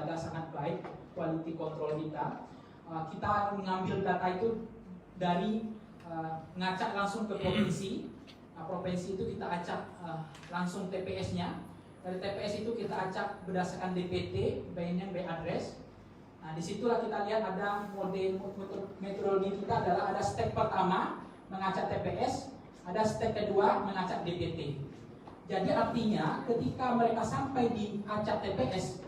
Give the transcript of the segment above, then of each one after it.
terjaga sangat baik quality control kita. Kita mengambil data itu dari ngacak langsung ke provinsi. Provinsi itu kita acak langsung TPS-nya. Dari TPS itu kita acak berdasarkan DPT, by name, by address. Nah, disitulah kita lihat ada metodologi kita adalah ada step pertama mengacak TPS, ada step kedua mengacak DPT. Jadi artinya ketika mereka sampai di acak TPS,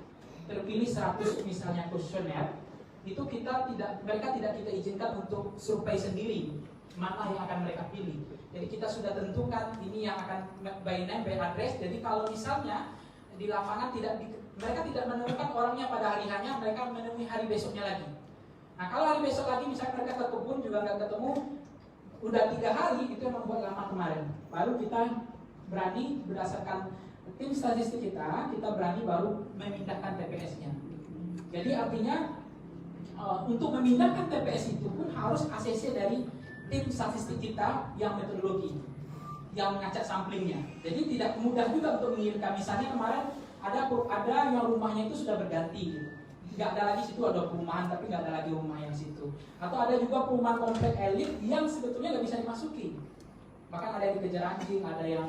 terpilih 100 misalnya kuesioner, itu mereka tidak kita izinkan untuk survei sendiri mana yang akan mereka pilih. Jadi kita sudah tentukan ini yang akan by name, by address. Jadi kalau misalnya di lapangan mereka tidak menemukan orangnya pada hari hanya, mereka menemui hari besoknya lagi. Nah kalau hari besok lagi misalnya mereka ke kebun juga nggak ketemu, udah 3 hari, itu yang membuat lama kemarin. Baru kita berani berdasarkan tim statistik kita berani baru memindahkan TPS-nya. Jadi artinya untuk memindahkan TPS itu pun harus ACC dari tim statistik kita yang metodologi, yang mengacak samplingnya. Jadi tidak mudah juga untuk mengirimkan. Misalnya kemarin ada yang rumahnya itu sudah berganti, nggak ada lagi situ, ada perumahan tapi nggak ada lagi rumah yang situ. Atau ada juga perumahan komplek elit yang sebetulnya nggak bisa dimasuki. Bahkan ada yang dikejar anjing, ada yang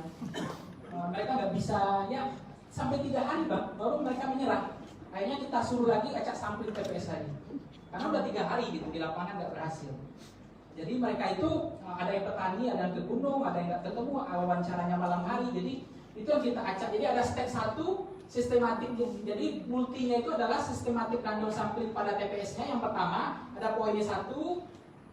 mereka nggak bisa, ya sampai 3 hari baru mereka menyerah. Akhirnya kita suruh lagi acak sampling TPS lagi, karena udah 3 hari gitu di lapangan nggak berhasil. Jadi mereka itu ada yang petani, ada yang ke gunung, ada yang nggak ketemu, wawancaranya malam hari. Jadi itu yang kita acak. Jadi ada step 1 sistematik. Jadi multinya itu adalah sistematik random sampling pada TPS-nya. Yang pertama ada poinnya 1,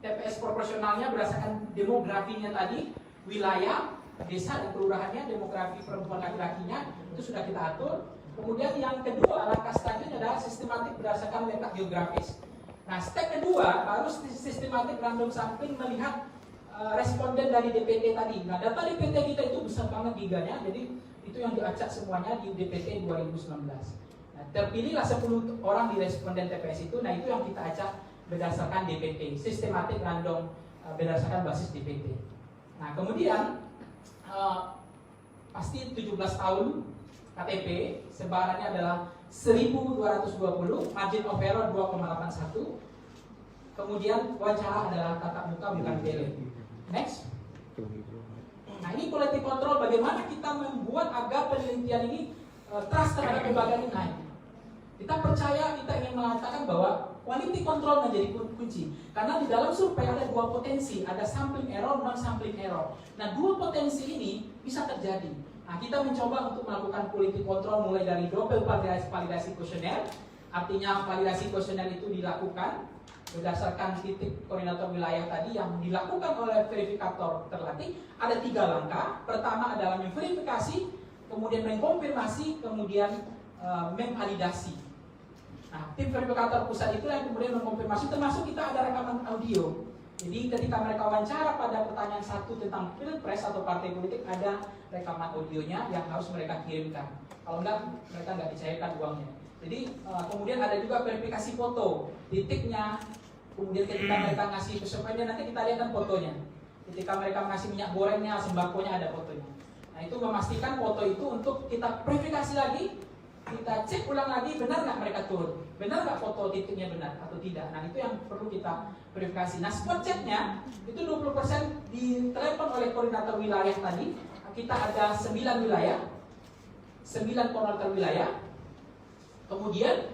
TPS proporsionalnya berdasarkan demografinya tadi, wilayah, desa dan kelurahannya, demografi perempuan laki-lakinya itu sudah kita atur. Kemudian yang kedua, langkah selanjutnya adalah sistematik berdasarkan letak geografis. Nah, step kedua baru sistematik random sampling melihat responden dari DPT tadi. Nah, data DPT kita itu besar banget giganya, jadi itu yang diacak semuanya di DPT 2019. Nah, terpilihlah 10 orang di responden TPS itu. Nah, itu yang kita acak berdasarkan DPT, sistematik random berdasarkan basis DPT. Nah, kemudian pasti 17 tahun KTP, sebarannya adalah 1220, margin of error 2,81. Kemudian wawancara adalah tatap muka bukan tele. Next. Nah, ini quality control, bagaimana kita membuat agar penelitian ini trust terhadap lembaga ini naik. Kita percaya, kita ingin mengatakan bahwa quality control menjadi kunci. Karena di dalam survei ada 2 potensi, ada sampling error, non sampling error. Nah, 2 potensi ini bisa terjadi. Nah, kita mencoba untuk melakukan quality control mulai dari double validasi kuesioner. Artinya validasi kuesioner itu dilakukan berdasarkan titik koordinator wilayah tadi yang dilakukan oleh verifikator terlatih. Ada 3 langkah. Pertama adalah memverifikasi, kemudian mengkonfirmasi, kemudian memvalidasi. Nah, tim verifikator pusat itu yang kemudian mengkonfirmasi, termasuk kita ada rekaman audio. Jadi ketika mereka wawancara pada pertanyaan 1 tentang pilpres atau partai politik, ada rekaman audionya yang harus mereka kirimkan. Kalau enggak, mereka nggak dicairkan uangnya. Jadi kemudian ada juga verifikasi foto titiknya. Kemudian ketika mereka ngasih pesertanya, nanti kita lihat kan fotonya. Ketika mereka ngasih minyak gorengnya, sembakonya, ada fotonya. Nah, itu memastikan foto itu untuk kita verifikasi lagi. Kita cek ulang lagi, benar nggak mereka turun, benar nggak foto titiknya benar atau tidak. Nah, itu yang perlu kita verifikasi. Nah, spot checknya itu 20% ditelepon oleh koordinator wilayah tadi. Kita ada 9 wilayah, 9 koordinator wilayah. Kemudian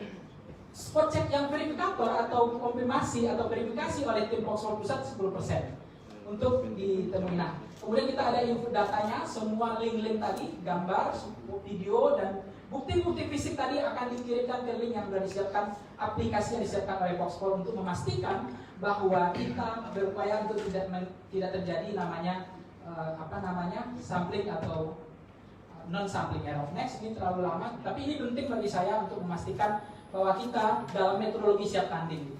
spot check yang verifikator atau konfirmasi atau verifikasi oleh tim Oxford Pusat 10% untuk ditemui. Nah, kemudian kita ada info datanya, semua link-link tadi, gambar, video, dan bukti-bukti fisik tadi akan dikirimkan ke link yang sudah disiapkan, aplikasi yang disiapkan oleh Voxpol untuk memastikan bahwa kita berupaya untuk tidak terjadi namanya sampling atau non sampling error. Next, ini terlalu lama, tapi ini penting bagi saya untuk memastikan bahwa kita dalam metodologi siap tanding.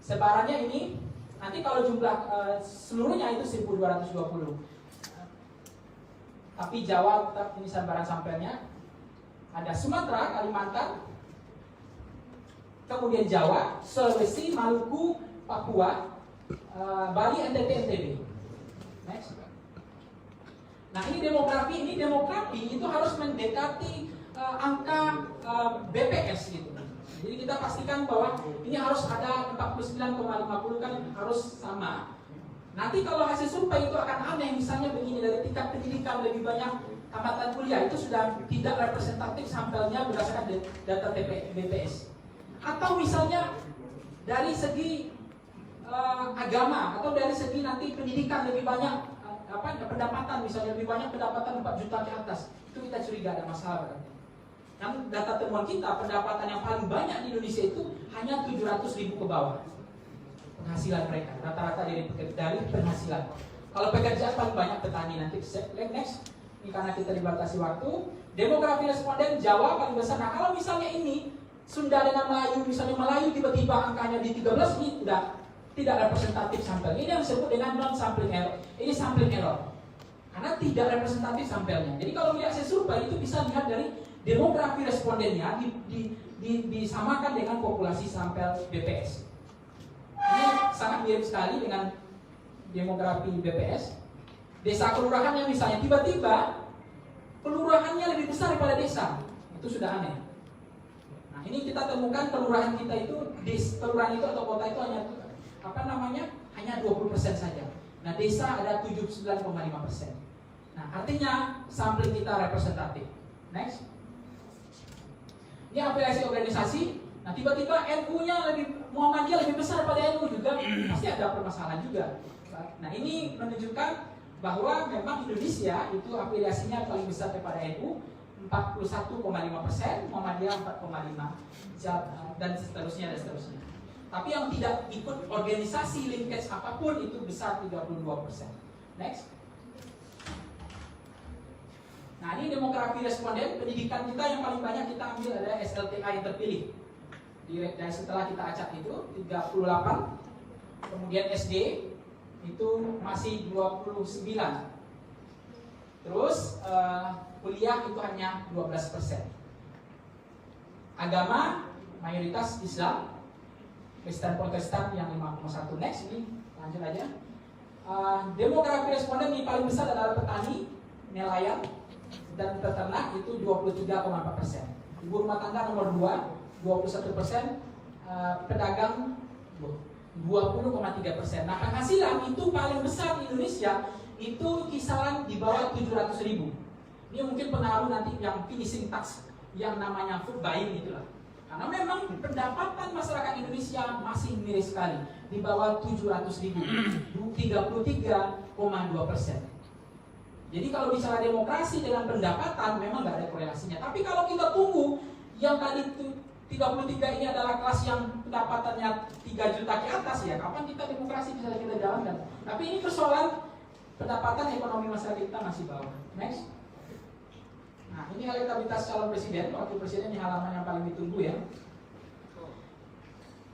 Sebarannya ini nanti kalau jumlah seluruhnya itu 1220. Tapi Jawa tetap ini sebaran sampelnya. Ada Sumatera, Kalimantan, kemudian Jawa, Sulawesi, Maluku, Papua, Bali, NTT, NTB. Next. Nah, ini demografi itu harus mendekati angka BPS gitu. Jadi kita pastikan bahwa ini harus ada 49,50 kan harus sama. Nanti kalau hasil survei itu akan aneh, misalnya begini, dari tingkat pendidikan lebih banyak tamatan kuliah, itu sudah tidak representatif sampelnya berdasarkan data BPS. Atau misalnya dari segi agama atau dari segi nanti pendidikan lebih banyak pendapatan, misalnya lebih banyak pendapatan 4 juta ke atas, itu kita curiga ada masalah. Kan data temuan kita, pendapatan yang paling banyak di Indonesia itu hanya 700.000 ke bawah penghasilan mereka, rata-rata dari penghasilan. Kalau pekerjaan paling banyak petani. Nanti next, ini karena kita dibatasi waktu. Demografi responden Jawa paling besar. Nah kalau misalnya ini Sunda dengan Melayu, misalnya Melayu tiba-tiba angkanya di 13, ini udah tidak representatif sampel. Ini yang disebut dengan non sampling error. Ini sampling error karena tidak representatif sampelnya. Jadi kalau melihat hasil survei itu bisa lihat dari demografi respondennya disamakan dengan populasi sampel BPS. Ini sangat mirip sekali dengan demografi BPS. Desa kelurahannya misalnya tiba-tiba kelurahannya lebih besar daripada desa, itu sudah aneh. Nah ini kita temukan kelurahan kita itu, kelurahan itu atau kota itu hanya 20% saja. Nah desa ada 79,5%. Nah artinya sampling kita representatif. Next. Ini afiliasi organisasi. Nah tiba-tiba NU-nya Muhammadiyah lebih besar daripada NU juga, pasti ada permasalahan juga. Nah ini menunjukkan bahwa memang Indonesia itu afiliasinya paling besar daripada NU 41,5%, Muhammadiyah 4,5% dan seterusnya. Tapi yang tidak ikut organisasi linkage apapun itu besar 32%. Next. Nah ini demografi responden pendidikan kita yang paling banyak kita ambil adalah SLTA yang terpilih. Dan setelah kita acak itu 38, kemudian SD itu masih 29, terus kuliah itu hanya 12%. Agama mayoritas Islam, Kristen Protestan yang 5,1. Next, ini lanjut aja. Demografi responden yang paling besar adalah petani, nelayan, dan peternak itu 23,4%. Ibu rumah tangga nomor 2 21%, pedagang 20,3%. Nah penghasilan itu paling besar di Indonesia itu kisaran di bawah 700.000. Ini mungkin pengaruh nanti yang finishing tax yang namanya food buying itulah. Karena memang pendapatan masyarakat Indonesia masih miris sekali di bawah 700.000, 33,2%. Jadi kalau bicara demokrasi dengan pendapatan memang nggak ada korelasinya. Tapi kalau kita tunggu yang tadi itu 33 ini adalah kelas yang pendapatannya 3 juta ke atas, ya kapan kita demokrasi bisa kita jalankan. Tapi ini persoalan pendapatan ekonomi masyarakat kita masih bawah. Next. Nah ini elektabilitas calon presiden, wakil presiden, ini halaman yang paling ditunggu ya.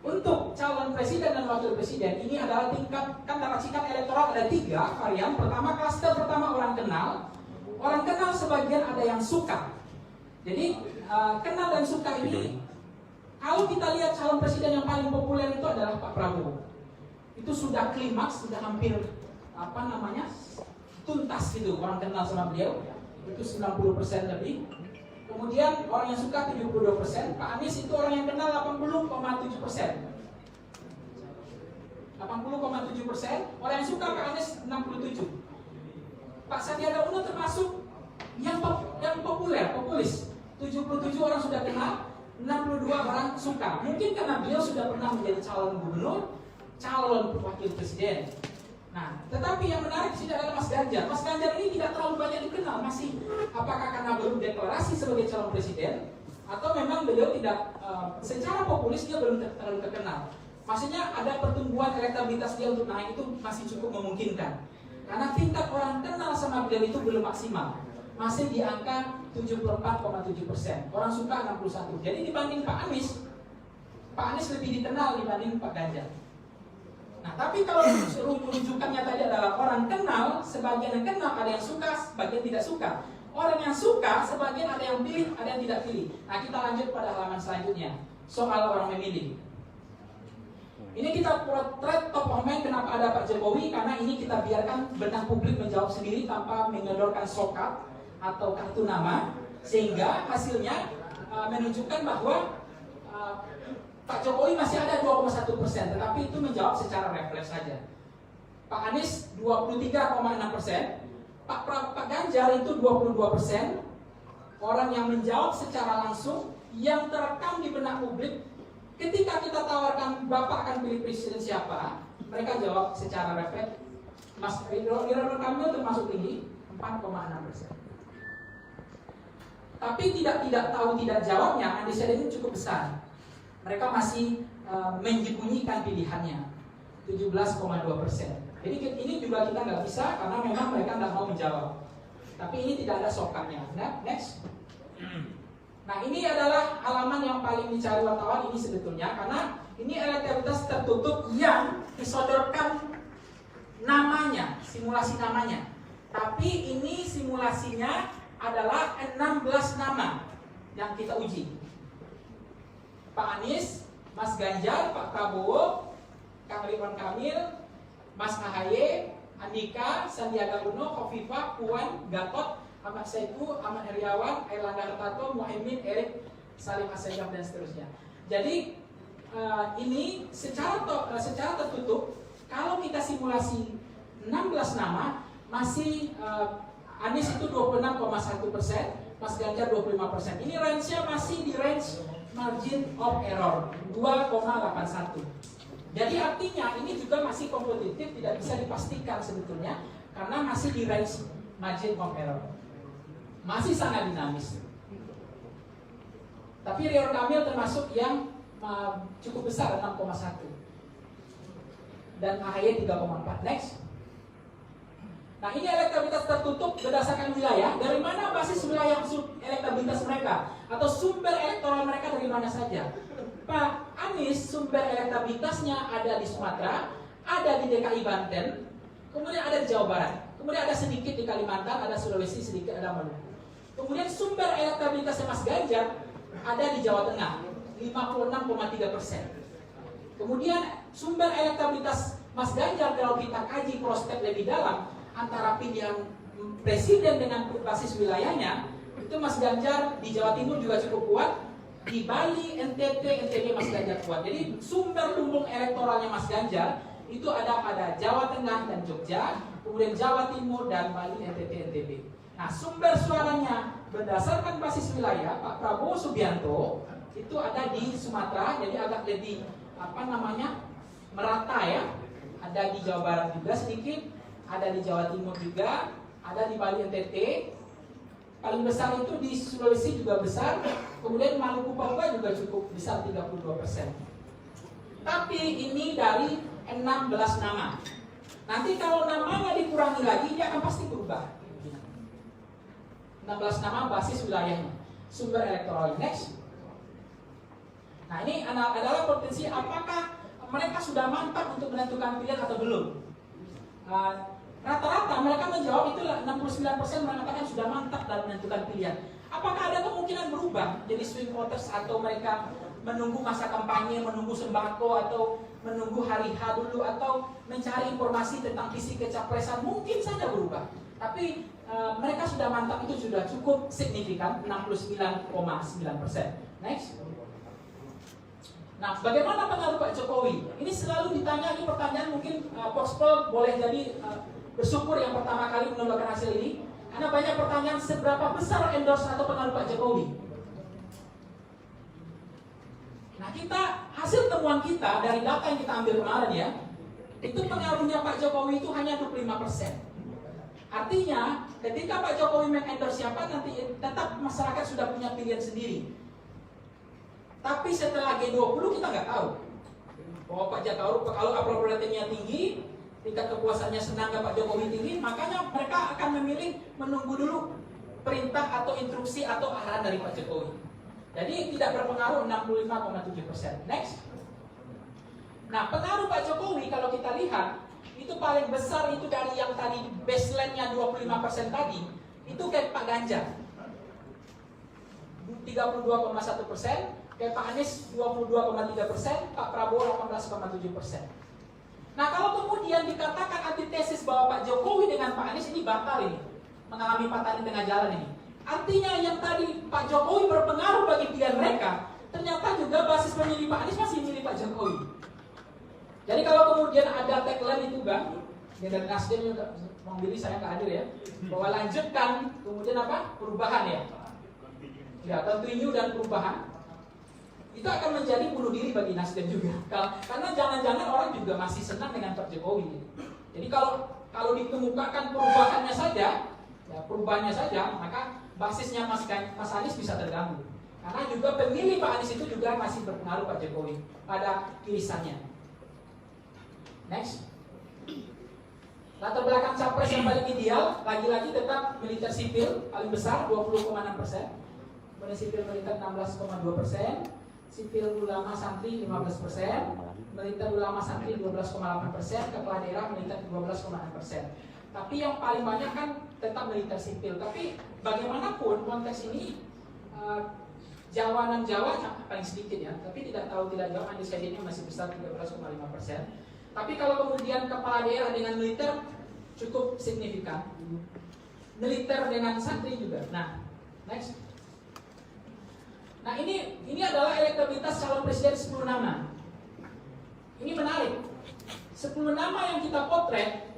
Untuk calon presiden dan wakil presiden ini adalah tingkat, kan racikan elektoral ada 3 varian. Pertama, klaster pertama orang kenal. Orang kenal sebagian ada yang suka. Jadi kenal dan suka ini, kalau kita lihat calon presiden yang paling populer itu adalah Pak Prabowo. Itu sudah klimaks, sudah hampir tuntas gitu, orang kenal sama beliau. Itu 90% lebih. Kemudian orang yang suka 72%. Pak Anies itu orang yang kenal 80,7%. 80,7%. Orang yang suka Pak Anies 67%. Pak Sandiaga Uno termasuk yang populer, populis. 77 orang sudah kenal, 62 orang suka. Mungkin karena beliau sudah pernah menjadi calon gubernur, calon wakil presiden. Nah, tetapi yang menarik sih adalah Mas Ganjar. Mas Ganjar ini tidak terlalu banyak dikenal. Masih apakah karena belum deklarasi sebagai calon presiden, atau memang beliau tidak secara populis dia belum terlalu terkenal. Maksudnya ada pertumbuhan elektabilitas dia untuk naik itu masih cukup memungkinkan. Karena tingkat orang kenal sama beliau itu belum maksimal. Masih di angka 74,7%. Orang suka 61%. Jadi dibanding Pak Anies lebih dikenal dibanding Pak Ganjar. Nah, tapi kalau rujukannya tadi adalah orang kenal, sebagian yang kenal, ada yang suka, sebagian tidak suka. Orang yang suka, sebagian ada yang pilih, ada yang tidak pilih. Nah, kita lanjut pada halaman selanjutnya. Soal orang memilih. Ini kita potret top of mind kenapa ada Pak Jokowi, karena ini kita biarkan benang publik menjawab sendiri tanpa menyodorkan sokat atau kartu nama, sehingga hasilnya menunjukkan bahwa Pak Jokowi masih ada 2,1%, tetapi itu menjawab secara refleks saja. Pak Anies 23,6%, Pak Ganjar itu 22%. Orang yang menjawab secara langsung, yang terekam di benak publik. Ketika kita tawarkan Bapak akan pilih presiden siapa, mereka jawab secara refleks. Mas Ridwan Kamil termasuk tinggi, 4,6%. Tapi tidak tahu tidak jawabnya, undecided ini cukup besar. Mereka masih menyembunyikan pilihannya, 17,2%. Jadi ini juga kita nggak bisa karena memang mereka nggak mau menjawab. Tapi ini tidak ada sokannya. Nah, next. Nah, ini adalah halaman yang paling dicari wartawan ini sebetulnya, karena ini elektabilitas tertutup yang disodorkan namanya, simulasi namanya. Tapi ini simulasinya adalah 16 nama yang kita uji. Pak Anies, Mas Ganjar, Pak Prabowo, Kang Ridwan Kamil, Mas AHY, Andika, Sandiaga Uno, Khofifah, Puan, Gatot, Ahmad Saiku, Ahmad Heriawan, Airlangga Hartarto, Muhaimin, Erik, Salim Assegaf, dan seterusnya. Jadi ini secara tertutup, kalau kita simulasi 16 nama, masih Anies itu 26,1%, Mas Ganjar 25%. Ini range-nya masih di range margin of error 2,81. Jadi artinya ini juga masih kompetitif, tidak bisa dipastikan sebetulnya karena masih di range margin of error. Masih sangat dinamis. Tapi Ridwan Kamil termasuk yang cukup besar, 6,1. Dan AHY 3,4. Next. Nah, ini elektabilitas tertutup berdasarkan wilayah. Dari mana basis wilayah elektabilitas mereka? Atau sumber elektoral mereka dari mana saja? Pak Anies sumber elektabilitasnya ada di Sumatera, ada di DKI Banten, kemudian ada di Jawa Barat, kemudian ada sedikit di Kalimantan, ada Sulawesi, sedikit ada Maluku. Kemudian sumber elektabilitasnya Mas Ganjar ada di Jawa Tengah, 56,3%. Kemudian sumber elektabilitas Mas Ganjar kalau kita kaji prospek lebih dalam antara pilihan presiden dengan basis wilayahnya, itu Mas Ganjar di Jawa Timur juga cukup kuat. Di Bali, NTB Mas Ganjar kuat. Jadi sumber lumbung elektoralnya Mas Ganjar itu ada pada Jawa Tengah dan Jogja, kemudian Jawa Timur dan Bali, NTB. Nah, sumber suaranya berdasarkan basis wilayah Pak Prabowo Subianto itu ada di Sumatera, jadi agak lebih merata ya. Ada di Jawa Barat juga sedikit, ada di Jawa Timur juga, ada di Bali, NTT. Paling besar itu di Sulawesi juga besar, kemudian Maluku Papua juga cukup besar 32%. Tapi ini dari 16 nama. Nanti kalau namanya dikurangi lagi, dia akan pasti berubah. 16 nama basis wilayahnya, sumber elektoral. Next. Nah, ini adalah potensi apakah mereka sudah mantap untuk menentukan pilihan atau belum. Rata-rata mereka menjawab itu 69% mengatakan sudah mantap dalam menentukan pilihan. Apakah ada kemungkinan berubah jadi swing voters atau mereka menunggu masa kampanye, menunggu sembako atau menunggu hari H dulu atau mencari informasi tentang visi kecapresan? Mungkin saja berubah. Tapi mereka sudah mantap itu sudah cukup signifikan, 69,9%. Next. Nah, bagaimana pengaruh Pak Jokowi? Ini selalu ditanya, ini pertanyaan mungkin Poxpol boleh jadi bersyukur yang pertama kali mengeluarkan hasil ini, karena banyak pertanyaan seberapa besar endorse atau pengaruh Pak Jokowi. Nah, hasil temuan kita dari data yang kita ambil kemarin ya, itu pengaruhnya Pak Jokowi itu hanya 25%. Artinya, ketika Pak Jokowi mengendorse siapa, nanti tetap masyarakat sudah punya pilihan sendiri. Tapi setelah G20 kita nggak tahu bahwa Pak Jokowi kalau approval ratingnya tinggi, tingkat kepuasannya senang Pak Jokowi tinggi, makanya mereka akan memilih menunggu dulu perintah atau instruksi atau arahan dari Pak Jokowi. Jadi tidak berpengaruh 65,7%. Next. Nah, pengaruh Pak Jokowi kalau kita lihat itu paling besar itu dari yang tadi baseline-nya 25% tadi, itu kayak Pak Ganjar 32,1%, kayak Pak Anies 22,3%, Pak Prabowo 18,7%. Nah, kalau kemudian dikatakan antitesis bahwa Pak Jokowi dengan Pak Anies ini batal ini, mengalami patah di tengah jalan ini. Artinya yang tadi Pak Jokowi berpengaruh bagi pilihan mereka, ternyata juga basis pemilih Pak Anies masih milih Pak Jokowi. Jadi kalau kemudian ada tagline itu Bang, ya dari Nasdem juga memilih saya nggak hadir ya, bahwa lanjutkan kemudian apa? Perubahan ya. Ya, continue dan perubahan. Itu akan menjadi bunuh diri bagi Nasdem juga. Karena jangan-jangan orang juga masih senang dengan Pak Jokowi. Jadi kalau dikemukakan perubahannya saja, ya perubahannya saja, maka basisnya Mas Anies bisa terganggu. Karena juga pemilih Pak Anies itu juga masih berpengaruh Pak Jokowi pada irisannya. Next. Latar belakang capres yang paling ideal, lagi-lagi tetap militer sipil paling besar 20,6%, kemudian sipil militer 16,2%, sipil ulama santri 15%, militer ulama santri 12,8%, kepala daerah militer 12,6%. Tapi yang paling banyak kan tetap militer sipil. Tapi bagaimanapun konteks ini Jawa dan Jawa paling sedikit ya, tapi tidak tahu tidak jauh undecidednya masih besar 13,5%. Tapi kalau kemudian kepala daerah dengan militer cukup signifikan, militer dengan santri juga. Nah, next. Nah ini adalah elektabilitas calon presiden 10 nama. Ini menarik. 10 nama yang kita potret,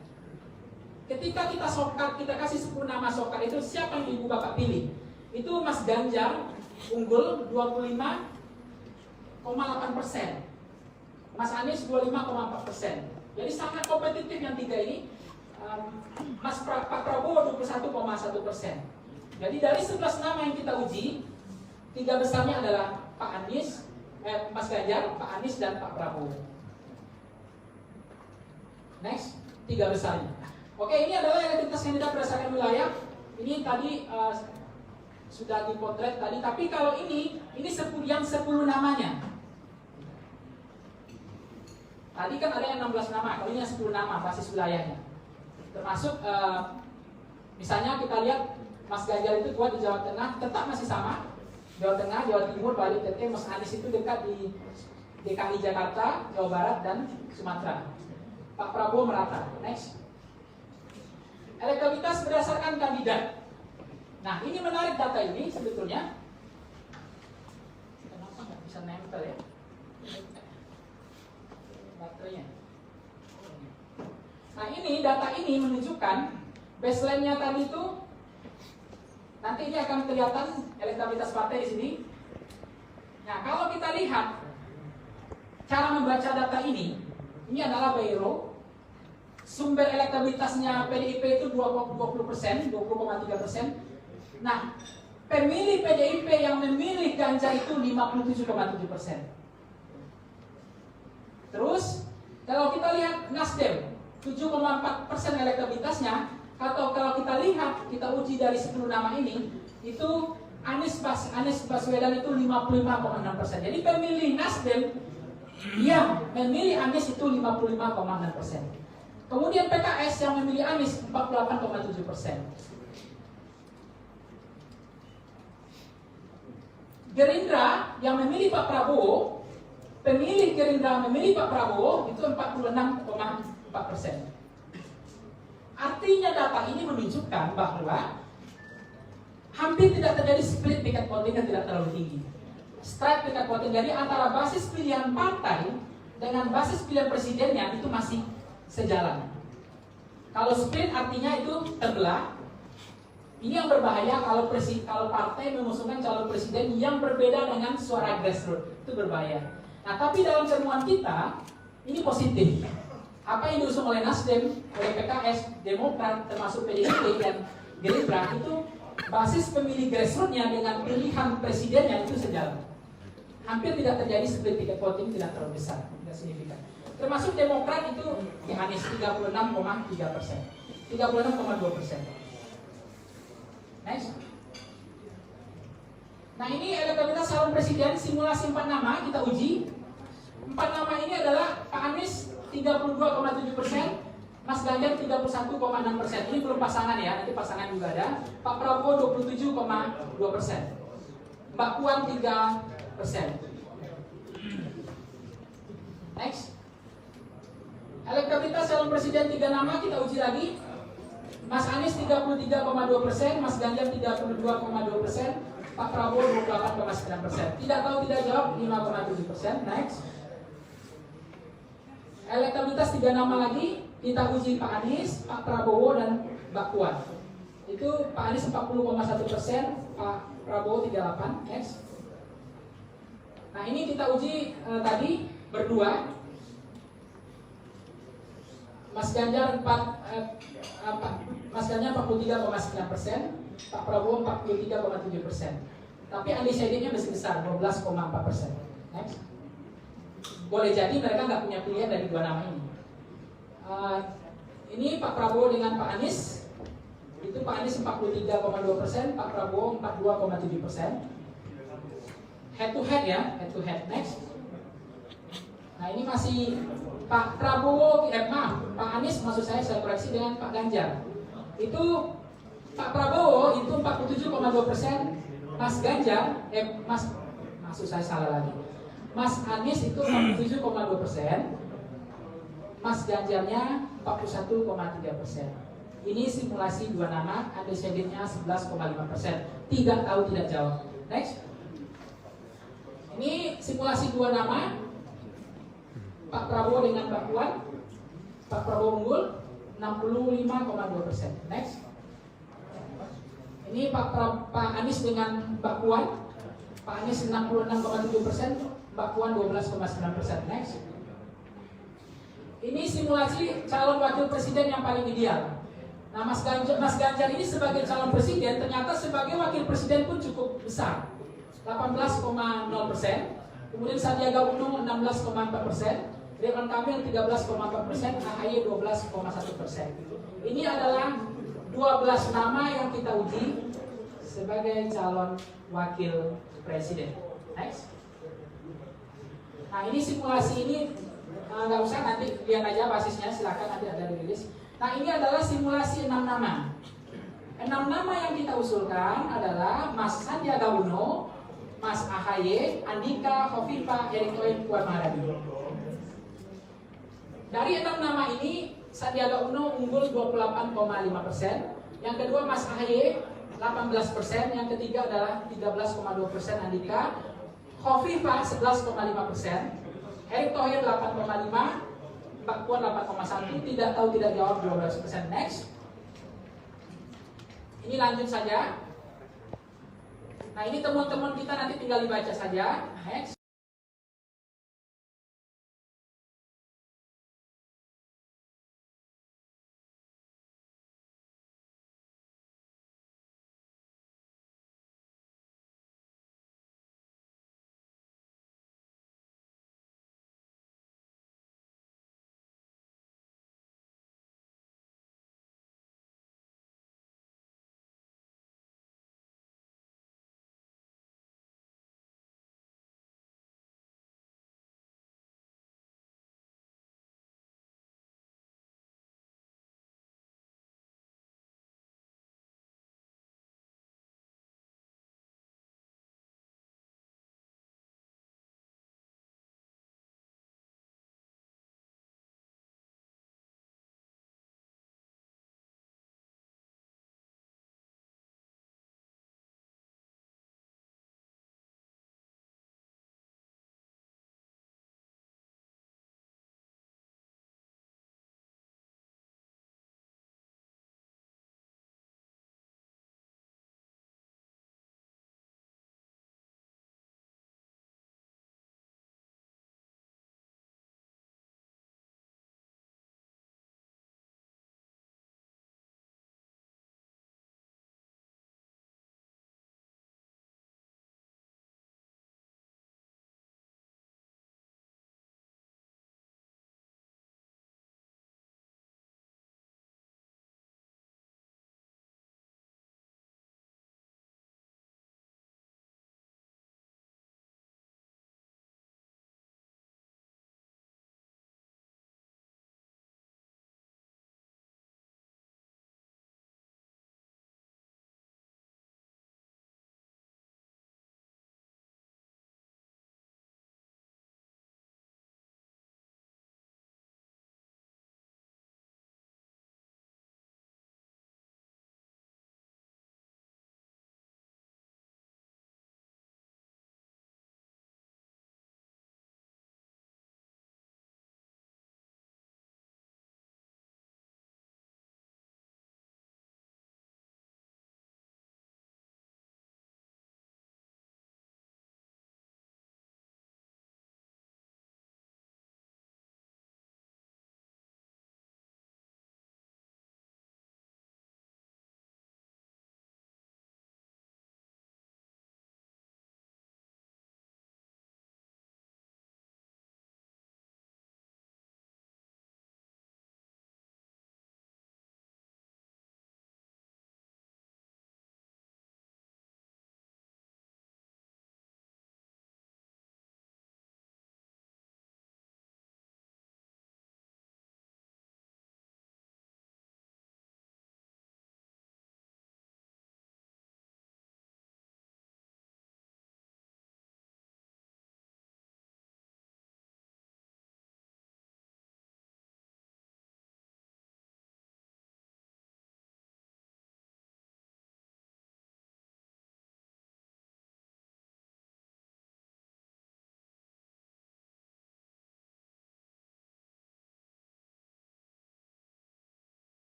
ketika kita sokar, kita kasih 10 nama sokar itu siapa yang ibu bapak pilih? Itu Mas Ganjar unggul 25,8%. Mas Anies 25,4%. Jadi sangat kompetitif yang tiga ini. Pak Prabowo 21,1%. Jadi dari 11 nama yang kita uji, tiga besarnya adalah Pak Anies, Mas Ganjar, Pak Anies dan Pak Prabowo. Next, tiga besarnya. Oke, ini adalah elektabilitas kandidat berdasarkan wilayah. Ini tadi sudah dipotret tadi. Tapi kalau ini yang 10 namanya. Tadi kan ada yang 16 nama, kalau ini yang 10 nama basis wilayahnya. Termasuk misalnya kita lihat Mas Ganjar itu kuat di Jawa Tengah, tetap masih sama. Jawa Tengah, Jawa Timur, Bali, TT, Mas Anies itu dekat di DKI Jakarta, Jawa Barat dan Sumatera. Pak Prabowo merata. Next. Elektabilitas berdasarkan kandidat. Nah, ini menarik data ini sebetulnya. Kenapa nggak bisa nempel ya? Baterainya. Nah ini data ini menunjukkan baseline-nya tadi itu nanti ini akan kelihatan elektabilitas partai di sini. Nah kalau kita lihat cara membaca data ini adalah by row. Sumber elektabilitasnya PDIP itu 20%, 20,3%. Nah pemilih PDIP yang memilih Ganjar itu 57,7%. Terus kalau kita lihat Nasdem 7,4% elektabilitasnya, atau kalau kita lihat kita uji dari 10 nama ini, itu Anies Baswedan itu 55,6%. Jadi pemilih Nasdem yang memilih Anies itu 55,6%. Kemudian PKS yang memilih Anies 48,7%. Gerindra yang memilih Pak Prabowo, pemilih Gerindra memilih Pak Prabowo itu 46,4%. Artinya data ini menunjukkan bahwa hampir tidak terjadi split tiket voting yang tidak terlalu tinggi. Strike tiket voting, jadi antara basis pilihan partai dengan basis pilihan presidennya itu masih sejalan. Kalau split artinya itu terbelah. Ini yang berbahaya kalau partai mengusungkan calon presiden yang berbeda dengan suara grassroots, itu berbahaya. Nah, tapi dalam cermuan kita ini positif. Apa yang diusung oleh Nasdem, oleh PKS, Demokrat, termasuk PDIP dan Gerindra itu basis pemilih grassroots-nya dengan pilihan presidennya itu sejalan. Hampir tidak terjadi split ticket voting, tidak terlalu besar, tidak signifikan. Termasuk Demokrat itu di Anies 36,3%, 36,2%. Next. Nah ini elektabilitas calon presiden simulasi 4 nama kita uji. 4 nama ini adalah Pak Anies 32,7%, Mas Ganjar 31,6%. Ini belum pasangan ya, nanti pasangan juga ada. Pak Prabowo 27,2%, Mbak Puan 3%. Next. Elektabilitas calon presiden 3 nama kita uji lagi. Mas Anies 33,2%, Mas Ganjar 32,2%, Pak Prabowo 28,9%. Tidak tahu tidak jawab 5,7%. Next. Elektabilitas 3 nama lagi kita uji, Pak Anies, Pak Prabowo, dan Mbak Puan. Itu Pak Anies 40,1%, Pak Prabowo 38%. Next. Nah ini kita uji tadi berdua. Mas Ganjar 43,9%, Pak Prabowo 43,7%. Tapi undecidednya masih besar, 12,4%. Next. Boleh jadi mereka nggak punya pilihan dari dua nama ini. Ini Pak Prabowo dengan Pak Anies. Itu Pak Anies 43,2%, Pak Prabowo 42,7%. Head to head ya, head to head. Next. Nah ini masih Pak Prabowo, Pak Anies maksud saya koreksi dengan Pak Ganjar. Itu Pak Prabowo itu 47,2%, Mas Ganjar, maksud saya salah lagi. Mas Anies itu 47,2%, Mas Ganjarnya 41,3%. Ini simulasi dua nama, undecidednya 11,5%. Tidak tahu tidak jawab. Next. Ini simulasi dua nama, Pak Prabowo dengan Mbak Puan. Pak Prabowo unggul 65,2%. Next. Ini Pak Anies dengan Mbak Puan. Pak Anies 66,7%, Mbak Puan 12,9%. Next. Ini simulasi calon wakil presiden yang paling ideal. Nah, Mas Ganjar ini sebagai calon presiden, ternyata sebagai wakil presiden pun cukup besar, 18,0%. Kemudian Sandiaga Uno 16,4%, Ridwan Kamil 13,4%, AHY 12,1%. Ini adalah 12 nama yang kita uji sebagai calon wakil presiden. Next. Nah ini simulasi ini nggak usah, nanti lihat aja basisnya, silakan nanti ada dirilis. Nah ini adalah simulasi 6 nama. 6 nama yang kita usulkan adalah Mas Sandiaga Uno, Mas AHY, Andika, Khofifah, Erick Thohir, Puan Maharani. Dari 6 nama ini Sandiaga Uno unggul 28,5%, yang kedua Mas AHY 18%, yang ketiga adalah 13,2% Andika, Khofifah 11,5%, Erick Thohir 8,5%, Mbak Puan 8,1%, tidak tahu tidak jawab 12%. Next. Ini lanjut saja. Nah ini temuan-temuan kita nanti tinggal dibaca saja. Next.